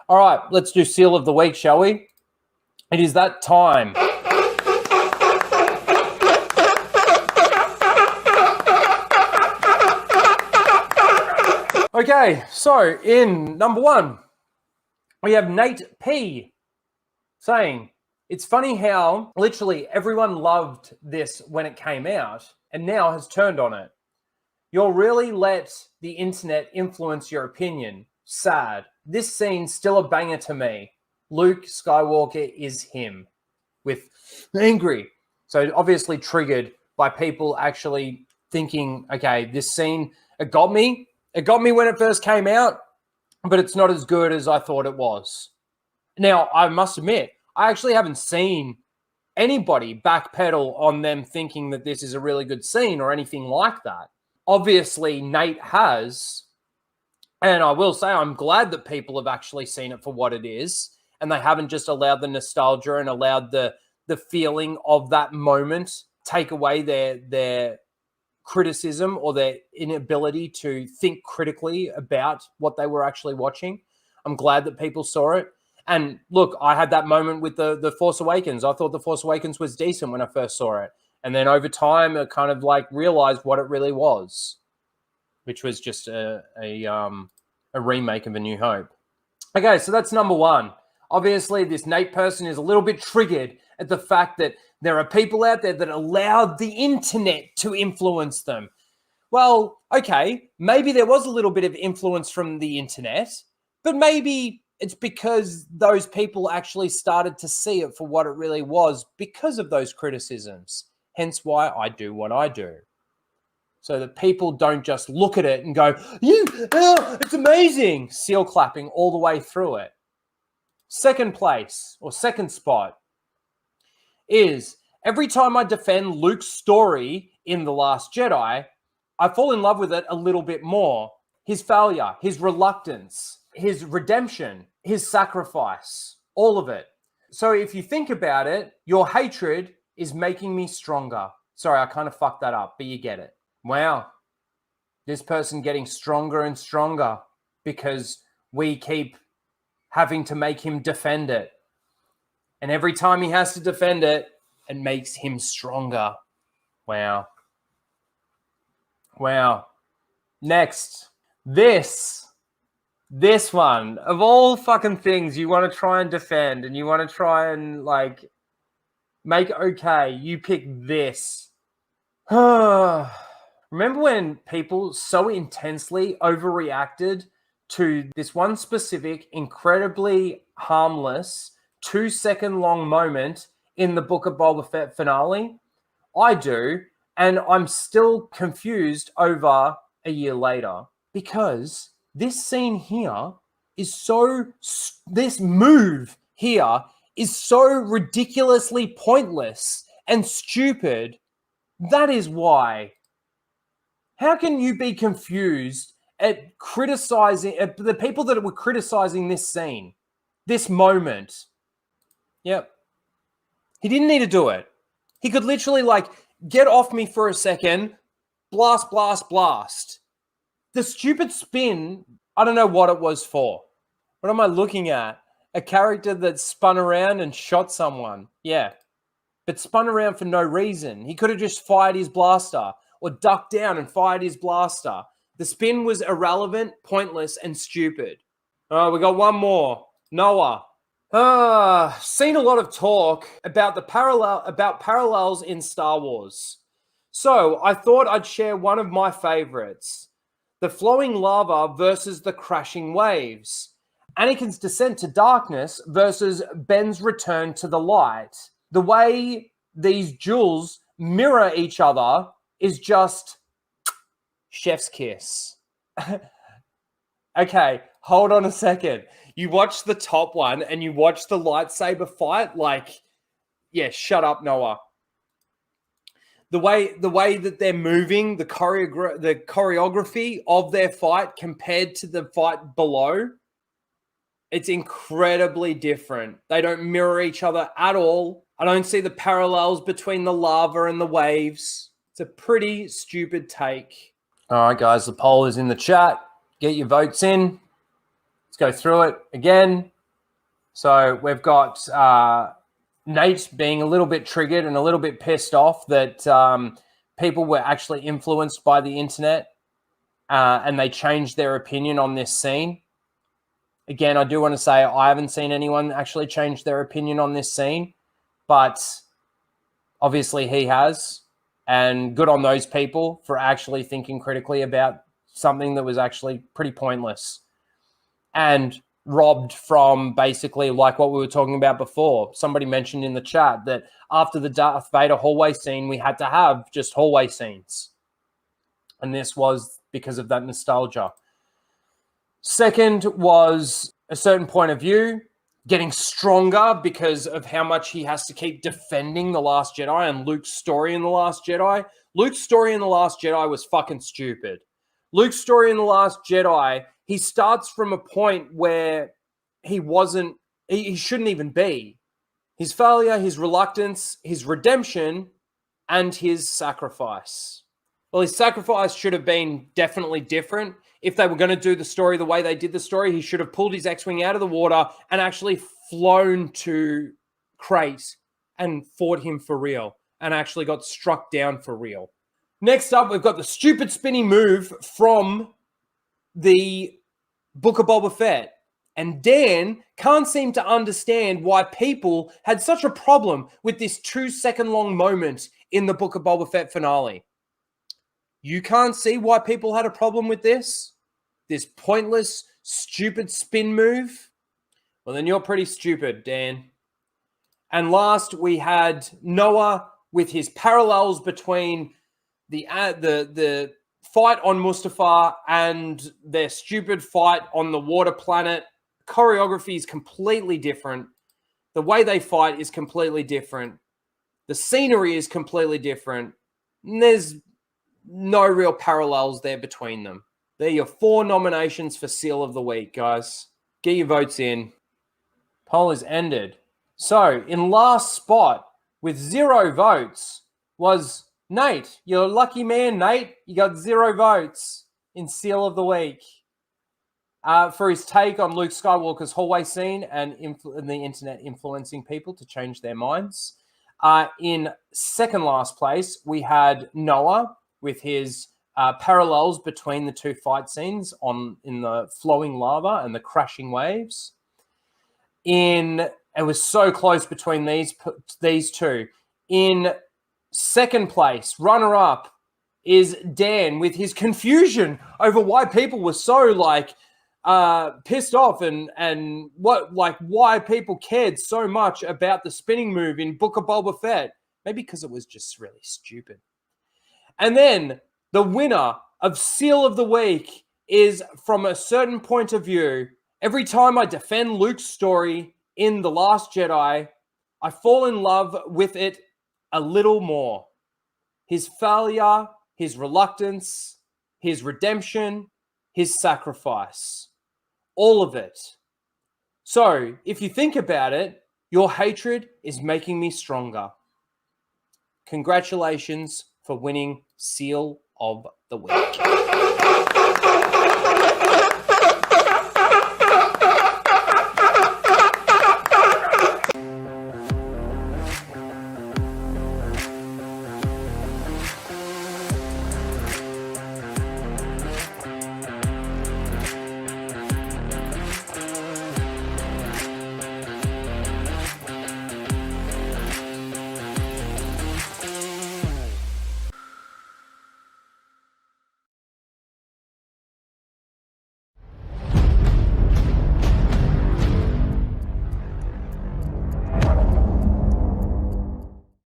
All right, let's do Seal of the Week, shall we? It is that time. Okay, so in number 1, we have Nate P saying, it's funny how literally everyone loved this when it came out and now has turned on it. You'll really let the internet influence your opinion. Sad. This scene's still a banger to me. Luke Skywalker is him. With angry. So obviously triggered by people actually thinking, okay, this scene, it got me. It got me when it first came out, but it's not as good as I thought it was. Now, I must admit, I actually haven't seen anybody backpedal on them thinking that this is a really good scene or anything like that. Obviously, Nate has, and I will say I'm glad that people have actually seen it for what it is, and they haven't just allowed the nostalgia and allowed the feeling of that moment take away their criticism or their inability to think critically about what they were actually watching. I'm glad that people saw it. And look, I had that moment with the Force Awakens. I thought the Force Awakens was decent when I first saw it. And then over time, I kind of like realized what it really was, which was just a remake of A New Hope. Okay, so that's number 1. Obviously, this Nate person is a little bit triggered at the fact that there are people out there that allowed the internet to influence them. Well, okay, maybe there was a little bit of influence from the internet, but maybe it's because those people actually started to see it for what it really was because of those criticisms. Hence why I do what I do. So that people don't just look at it and go, yeah, it's amazing. Seal clapping all the way through it. Second place or second spot is every time I defend Luke's story in The Last Jedi, I fall in love with it a little bit more. His failure, his reluctance, his redemption, his sacrifice, all of it. So if you think about it, your hatred is making me stronger. Sorry, I kind of fucked that up, but you get it. Wow. This person getting stronger and stronger because we keep having to make him defend it. And every time he has to defend it, it makes him stronger. Wow. Wow. Next. This one, of all fucking things you want to try and defend and you want to try and like make okay, you pick this. Remember when people so intensely overreacted to this one specific, incredibly harmless, 2-second long moment in the Book of Boba Fett finale? I do, and I'm still confused over a year later because this scene here is so, this move here is so ridiculously pointless and stupid. That is why. How can you be confused at criticizing at the people that were criticizing this scene, this moment? Yep. He didn't need to do it. He could literally like get off me for a second, blast, blast, blast. The stupid spin, I don't know what it was for. What am I looking at? A character that spun around and shot someone. Yeah. But spun around for no reason. He could have just fired his blaster or ducked down and fired his blaster. The spin was irrelevant, pointless, and stupid. All right, we got one more. Noah. Seen a lot of talk about parallels in Star Wars. So I thought I'd share one of my favorites. The flowing lava versus the crashing waves. Anakin's descent to darkness versus Ben's return to the light. The way these jewels mirror each other is just chef's kiss. Okay, hold on a second. You watch the top one and you watch the lightsaber fight, like, yeah, shut up, Noah. The way that they're moving, the choreography of their fight compared to the fight below, it's incredibly different. They don't mirror each other at all. I don't see the parallels between the lava and the waves. It's a pretty stupid take. All right, guys, the poll is in the chat. Get your votes in. Let's go through it again. So we've got Nate being a little bit triggered and a little bit pissed off that people were actually influenced by the internet and they changed their opinion on this scene. Again, I do want to say I haven't seen anyone actually change their opinion on this scene, but obviously he has. And good on those people for actually thinking critically about something that was actually pretty pointless and robbed from basically like what we were talking about before. Somebody mentioned in the chat that after the Darth Vader hallway scene, we had to have just hallway scenes. And this was because of that nostalgia. Second was a certain point of view, getting stronger because of how much he has to keep defending The Last Jedi and Luke's story in The Last Jedi. Luke's story in The Last Jedi was fucking stupid. Luke's story in The Last Jedi, he starts from a point where he shouldn't even be. His failure, his reluctance, his redemption, and his sacrifice. Well, his sacrifice should have been definitely different. If they were going to do the story the way they did the story, he should have pulled his X-Wing out of the water and actually flown to Crate and fought him for real and actually got struck down for real. Next up, we've got the stupid spinning move from the Book of Boba Fett. And Dan can't seem to understand why people had such a problem with this 2-second long moment in the Book of Boba Fett finale. You can't see why people had a problem with this pointless, stupid spin move? Well, then you're pretty stupid, Dan. And last, we had Noah with his parallels between the fight on Mustafar and their stupid fight on the water planet. Choreography is completely different. The way they fight is completely different. The scenery is completely different. And there's no real parallels there between them. They're your 4 nominations for Seal of the Week, guys. Get your votes in. Poll is ended. So, in last spot, with 0 votes, was Nate. You're a lucky man, Nate. You got 0 votes in Seal of the Week for his take on Luke Skywalker's hallway scene and the internet influencing people to change their minds. In second last place, we had Noah with his parallels between the 2 fight scenes in the flowing lava and the crashing waves. It was so close between these two. In second place, runner-up, is Dan with his confusion over why people were so pissed off and why people cared so much about the spinning move in Book of Boba Fett. Maybe because it was just really stupid. And then the winner of Seal of the Week is, from a certain point of view, every time I defend Luke's story in The Last Jedi, I fall in love with it a little more. His failure, his reluctance, his redemption, his sacrifice. All of it. So, if you think about it, your hatred is making me stronger. Congratulations for winning Seal of the Week.